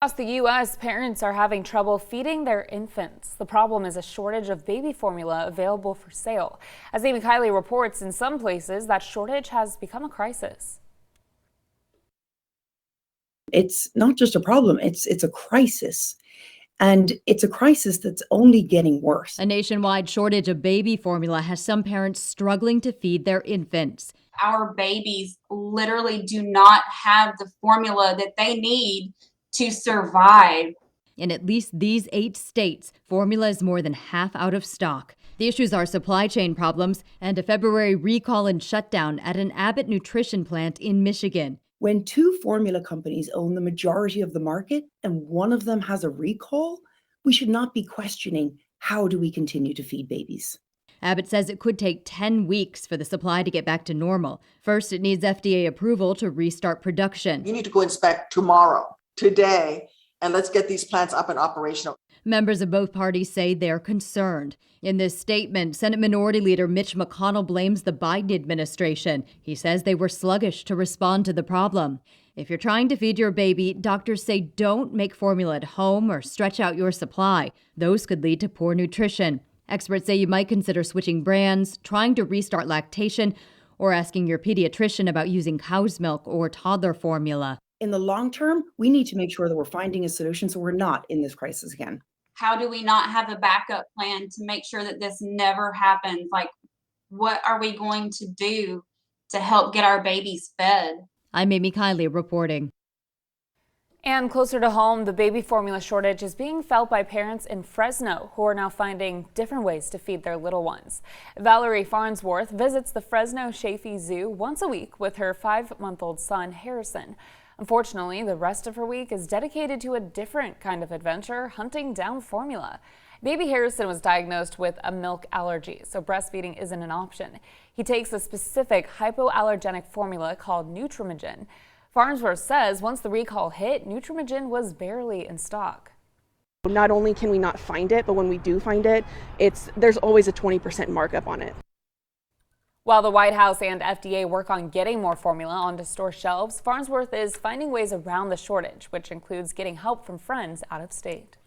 Across the U.S., parents are having trouble feeding their infants. The problem is a shortage of baby formula available for sale. As Amy Kiley reports, in some places, that shortage has become a crisis. It's not just a problem, it's a crisis. And it's a crisis that's only getting worse. A nationwide shortage of baby formula has some parents struggling to feed their infants. Our babies literally do not have the formula that they need to survive. In at least these 8 states, formula is more than half out of stock. The issues are supply chain problems and a February recall and shutdown at an Abbott nutrition plant in Michigan. When 2 formula companies own the majority of the market and one of them has a recall, we should not be questioning how do we continue to feed babies. Abbott says it could take 10 weeks for the supply to get back to normal. First, it needs FDA approval to restart production. You need to go inspect tomorrow, today, and let's get these plants up and operational. Members of both parties say they're concerned. In this statement, Senate Minority Leader Mitch McConnell blames the Biden administration. He says they were sluggish to respond to the problem. If you're trying to feed your baby, doctors say don't make formula at home or stretch out your supply. Those could lead to poor nutrition. Experts say you might consider switching brands, trying to restart lactation, or asking your pediatrician about using cow's milk or toddler formula. In the long term, we need to make sure that we're finding a solution so we're not in this crisis again. How do we not have a backup plan to make sure that this never happens? Like, what are we going to do to help get our babies fed? I'm Amy Kiley reporting. And closer to home, the baby formula shortage is being felt by parents in Fresno who are now finding different ways to feed their little ones. Valerie Farnsworth visits the Fresno Chaffee Zoo once a week with her 5-month-old son, Harrison. Unfortunately, the rest of her week is dedicated to a different kind of adventure, hunting down formula. Baby Harrison was diagnosed with a milk allergy, so breastfeeding isn't an option. He takes a specific hypoallergenic formula called Nutrimogen. Farnsworth says once the recall hit, Nutrimogen was barely in stock. Not only can we not find it, but when we do find it, there's always a 20% markup on it. While the White House and FDA work on getting more formula onto store shelves, Farnsworth is finding ways around the shortage, which includes getting help from friends out of state.